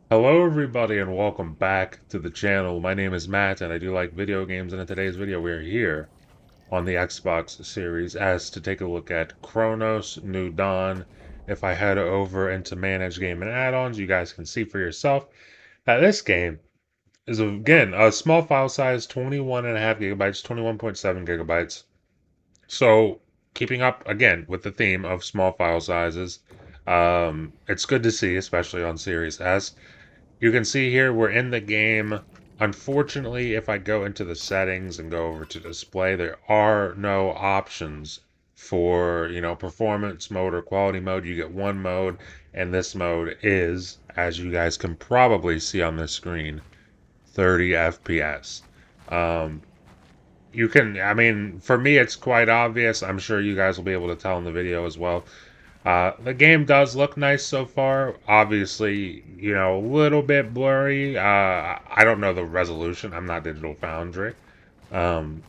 Hello everybody and welcome back to the channel. My name is Matt and I do like video games, and in today's video we are here on the Xbox Series S to take a look at Cronos New Dawn. If I head over into Manage Game and Add-ons, you guys can see for yourself that this game is again a small file size, 21.5 gigabytes, 21.7 gigabytes. So keeping up again with the theme of small file sizes, it's good to see, especially on Series S. You can see here we're in the game. Unfortunately, if I go into the settings and go over to display, there are no options for, performance mode or quality mode. You get one mode, and this mode is, as you guys can probably see on the screen, 30 FPS. Um, I mean, for me, it's quite obvious. I'm sure you guys will be able to tell in the video as well. The game does look nice so far. Obviously, a little bit blurry. I don't know the resolution. I'm not Digital Foundry. Um,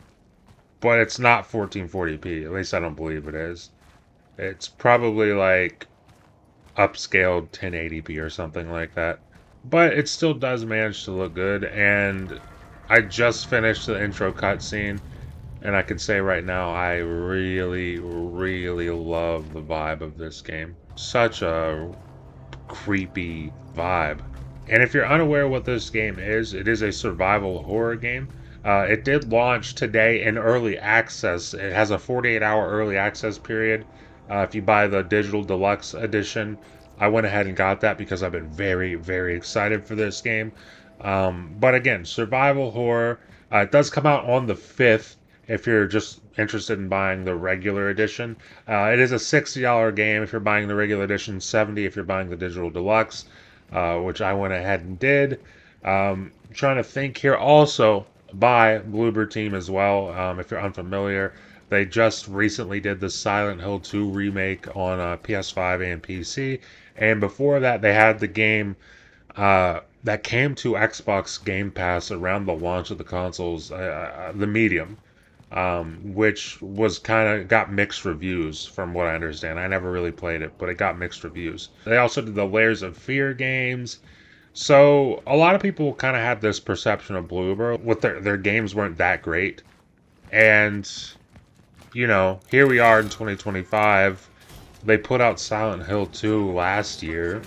but it's not 1440p. At least I don't believe it is. It's probably like upscaled 1080p or something like that. But it still does manage to look good. And I just finished the intro cutscene. And I can say right now, I really, really love the vibe of this game. Such a creepy vibe. And if you're unaware what this game is, it is a survival horror game. It did launch today in early access. It has a 48-hour early access period. If you buy the digital deluxe edition, I went ahead and got that because I've been very, very excited for this game. But again, survival horror. It does come out on the 5th if you're just interested in buying the regular edition. It is a $60 game if you're buying the regular edition, 70 if you're buying the digital deluxe, which I went ahead and did. Trying to think here. Also, buy Bloober Team as well. If you're unfamiliar, they just recently did the Silent Hill 2 remake on PS5 and PC. And before that, they had the game that came to Xbox Game Pass around the launch of the consoles, the Medium, which was kind of got mixed reviews from what I understand. I never really played it, but it got mixed reviews. They also did the Layers of Fear games. So a lot of people kind of had this perception of Bloober with their games weren't that great. And here we are in 2025. They put out Silent Hill 2 last year.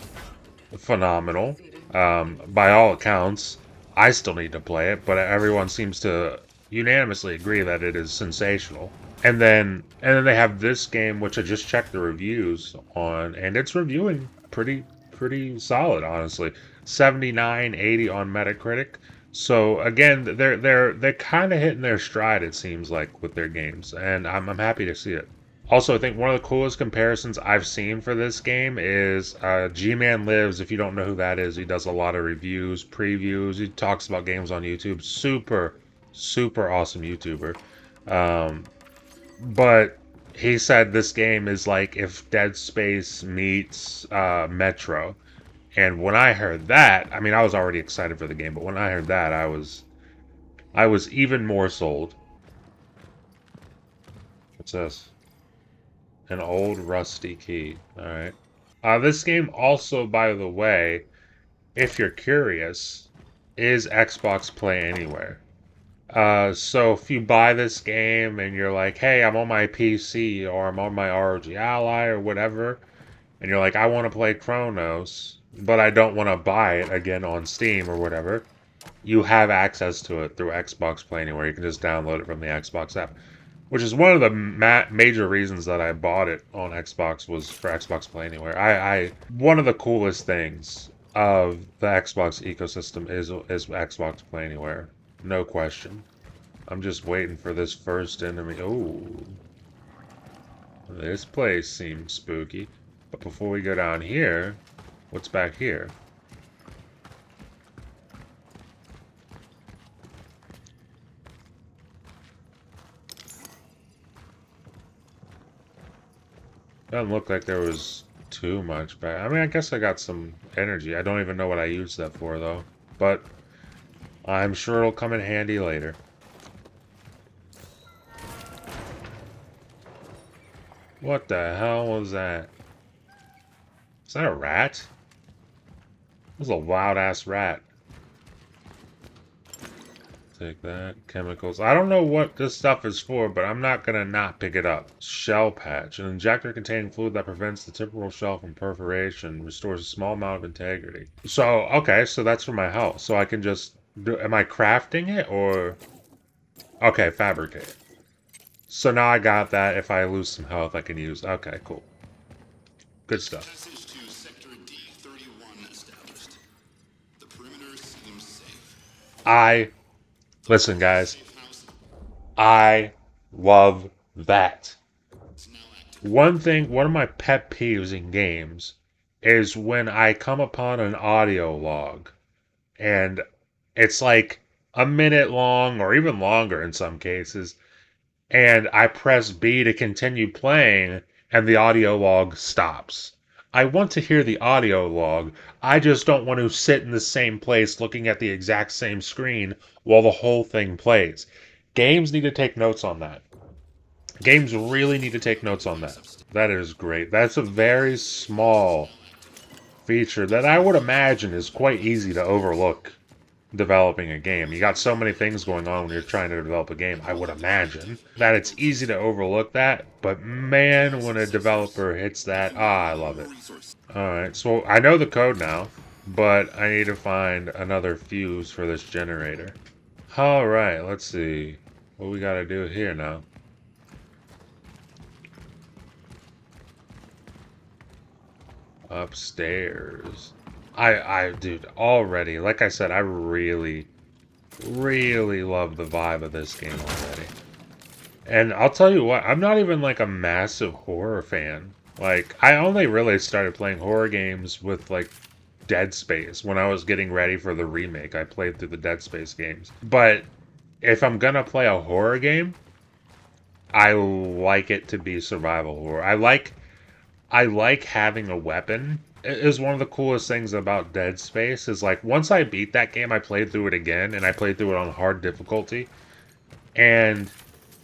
Phenomenal. By all accounts, I still need to play it, but everyone seems to unanimously agree that it is sensational. And then they have this game, which I just checked the reviews on, and it's reviewing pretty solid, honestly. 79, 80 on Metacritic. So again, they're kind of hitting their stride, it seems like, with their games, and I'm happy to see it. Also, I think one of the coolest comparisons I've seen for this game is G-Man Lives. If you don't know who that is, he does a lot of reviews, previews. He talks about games on YouTube. Super, super awesome YouTuber. Um, but he said this game is like if Dead Space meets Metro. And when I heard that, I mean, I was already excited for the game, but when I heard that, I was even more sold. What's this? An old rusty key. All right. This game also, by the way, if you're curious, is Xbox Play Anywhere. So if you buy this game and you're like, hey, I'm on my PC or I'm on my ROG Ally or whatever, and you're like, I want to play Chronos, but I don't want to buy it again on Steam or whatever, you have access to it through Xbox Play Anywhere. You can just download it from the Xbox app, which is one of the major reasons that I bought it on Xbox was for Xbox Play Anywhere. I one of the coolest things of the Xbox ecosystem is Xbox Play Anywhere, no question. I'm just waiting for this first enemy. Oh, this place seems spooky. But before we go down here, what's back here? Doesn't look like there was too much back. I mean, I guess I got some energy. I don't even know what I used that for, though. But I'm sure it'll come in handy later. What the hell was that? Is that a rat? This is a wild ass rat. Take that. Chemicals. I don't know what this stuff is for, but I'm not gonna not pick it up. Shell patch. An injector containing fluid that prevents the temporal shell from perforation. Restores a small amount of integrity. So, okay, so that's for my health. So I can just do, am I crafting it or? Okay, fabricate. So now I got that. If I lose some health, I can use. Okay, cool. Good stuff. Passage to Sector D31 established. The perimeter seems safe. Listen, guys. Safe house I love that. is now active. One of my pet peeves in games is when I come upon an audio log and it's like a minute long or even longer in some cases, and I press B to continue playing and the audio log stops. I want to hear the audio log. I just don't want to sit in the same place looking at the exact same screen while the whole thing plays. Games need to take notes on that. Games really need to take notes on that. That is great. That's a very small feature that I would imagine is quite easy to overlook developing a game. You got so many things going on when you're trying to develop a game. I would imagine that it's easy to overlook that, but man, when a developer hits that, I love it. Alright, so I know the code now, but I need to find another fuse for this generator. Alright, let's see what we gotta do here now. Upstairs. Dude, already, like I said, I really, really love the vibe of this game already. And I'll tell you what, I'm not even like a massive horror fan. Like, I only really started playing horror games with like Dead Space when I was getting ready for the remake. I played through the Dead Space games. But if I'm gonna play a horror game, I like it to be survival horror. I like having a weapon. It is one of the coolest things about Dead Space is like once I beat that game, I played through it again and I played through it on hard difficulty. And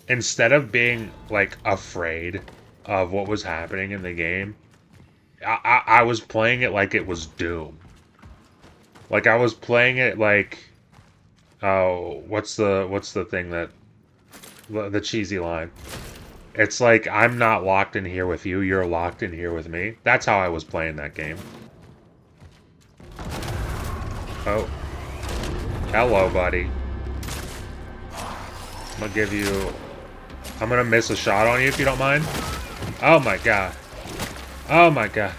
instead of being like afraid of what was happening in the game, I was playing it like it was Doom. Like I was playing it like oh, what's the thing that the cheesy line? It's like, I'm not locked in here with you, you're locked in here with me. That's how I was playing that game. Oh. Hello, buddy. I'm gonna miss a shot on you if you don't mind. Oh my god. Oh my god.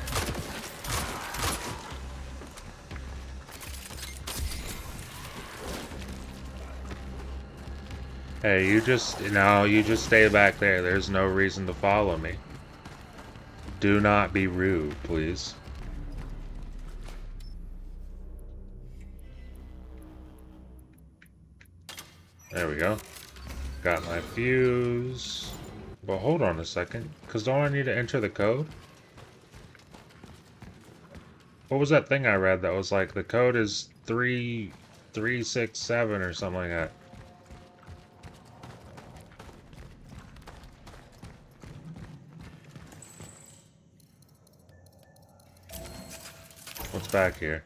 Hey, you just stay back there. There's no reason to follow me. Do not be rude, please. There we go. Got my fuse. But hold on a second, because don't I need to enter the code? What was that thing I read that was like, the code is 3367 or something like that? What's back here?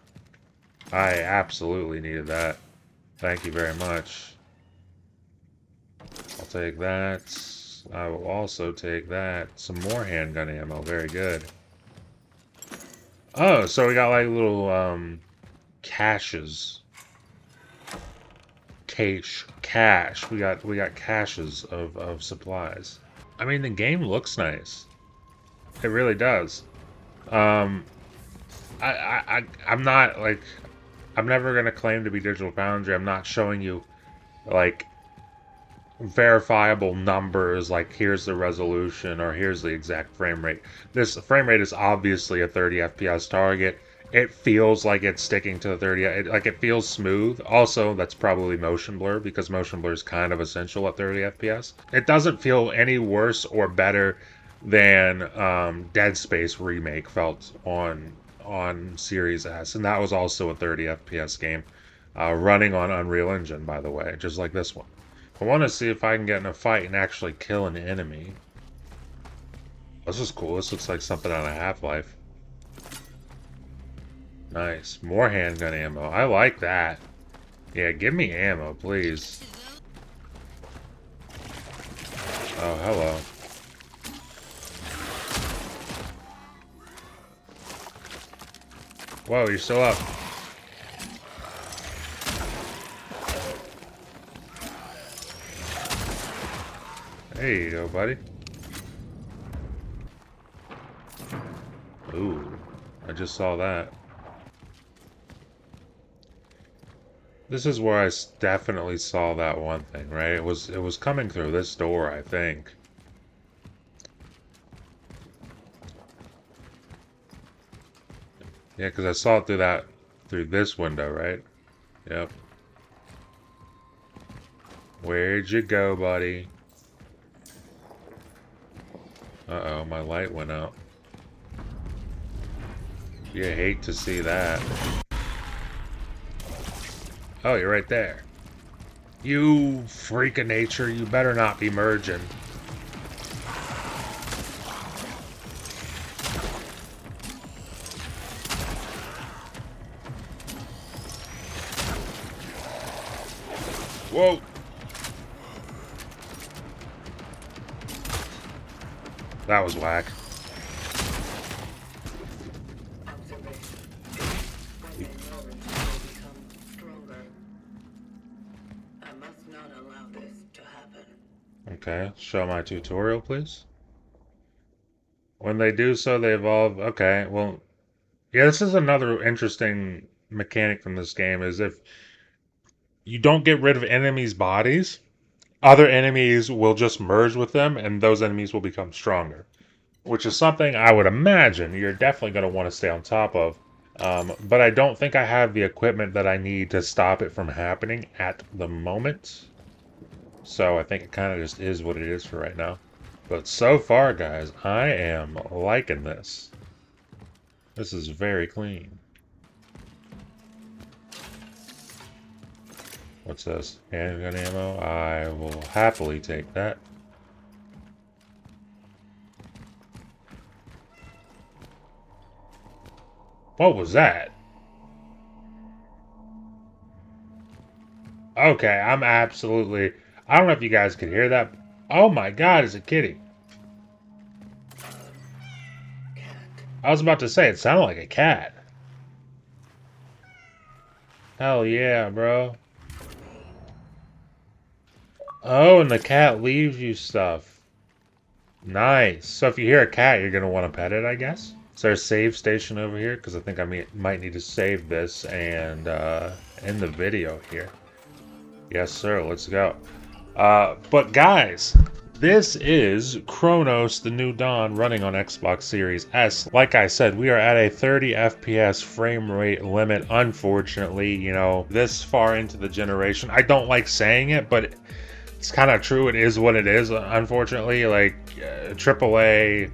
I absolutely needed that. Thank you very much. I'll take that. I will also take that. Some more handgun ammo. Very good. Oh, so we got like little caches. Cache. We got caches of supplies. I mean, the game looks nice. It really does. I'm not like, I'm never gonna claim to be Digital Foundry. I'm not showing you like verifiable numbers like here's the resolution or here's the exact frame rate. This frame rate is obviously a 30 FPS target. It feels like it's sticking to the 30, like it feels smooth. Also, that's probably motion blur because motion blur is kind of essential at 30 FPS. It doesn't feel any worse or better than Dead Space Remake felt on Series S, and that was also a 30 FPS game, running on Unreal Engine, by the way, just like this one. I want to see if I can get in a fight and actually kill an enemy. This is cool. This looks like something out of Half-Life. Nice. More handgun ammo. I like that. Yeah, give me ammo, please. Oh, hello. Whoa, you're still up. There you go, buddy. Ooh, I just saw that. This is where I definitely saw that one thing, right? It was coming through this door, I think. Yeah, because I saw it through this window, right? Yep. Where'd you go, buddy? Uh-oh, my light went out. You hate to see that. Oh, you're right there. You freak of nature, you better not be merging. Whoa! That was whack. Okay, show my tutorial, please. When they do so, they evolve. Okay, well, yeah, this is another interesting mechanic from this game, is if you don't get rid of enemies' bodies, other enemies will just merge with them, and those enemies will become stronger. Which is something I would imagine you're definitely going to want to stay on top of. But I don't think I have the equipment that I need to stop it from happening at the moment. So I think it kind of just is what it is for right now. But so far, guys, I am liking this. This is very clean. What's this? Handgun ammo? I will happily take that. What was that? Okay, I'm absolutely... I don't know if you guys could hear that. Oh my god, it's a kitty. I was about to say, it sounded like a cat. Hell yeah, bro. Oh, and the cat leaves you stuff. Nice. So if you hear a cat, you're going to want to pet it, I guess? Is there a save station over here? Because I think I might need to save this and end the video here. Yes, sir. Let's go. But guys, this is Cronos, the New Dawn, running on Xbox Series S. Like I said, we are at a 30 FPS frame rate limit, unfortunately, you know, this far into the generation. I don't like saying it, but it's kind of true. It is what it is, unfortunately. Like, AAA,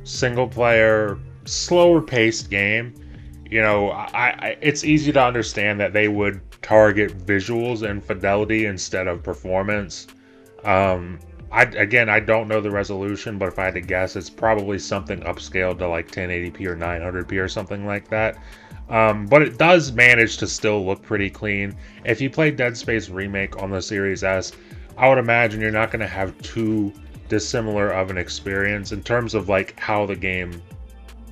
single player, slower paced game. You know, it's easy to understand that they would target visuals and fidelity instead of performance. I don't know the resolution, but if I had to guess, it's probably something upscaled to like 1080p or 900p or something like that. But it does manage to still look pretty clean. If you play Dead Space Remake on the Series S, I would imagine you're not going to have too dissimilar of an experience in terms of like how the game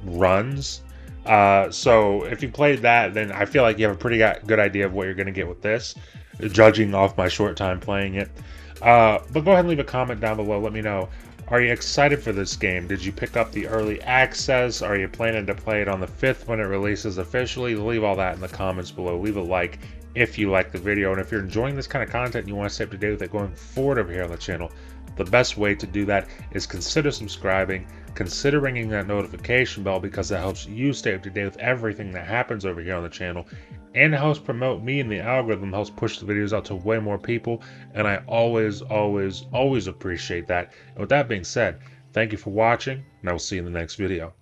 runs. So if you played that, then I feel like you have a pretty good idea of what you're going to get with this, judging off my short time playing it. But go ahead and leave a comment down below. Let me know. Are you excited for this game? Did you pick up the early access? Are you planning to play it on the 5th when it releases officially? Leave all that in the comments below. Leave a like if you like the video. And if you're enjoying this kind of content and you want to stay up to date with it going forward over here on the channel, the best way to do that is consider subscribing, consider ringing that notification bell, because that helps you stay up to date with everything that happens over here on the channel, and it helps promote me, and the algorithm helps push the videos out to way more people, and I always appreciate that. And with that being said, thank you for watching, and I will see you in the next video.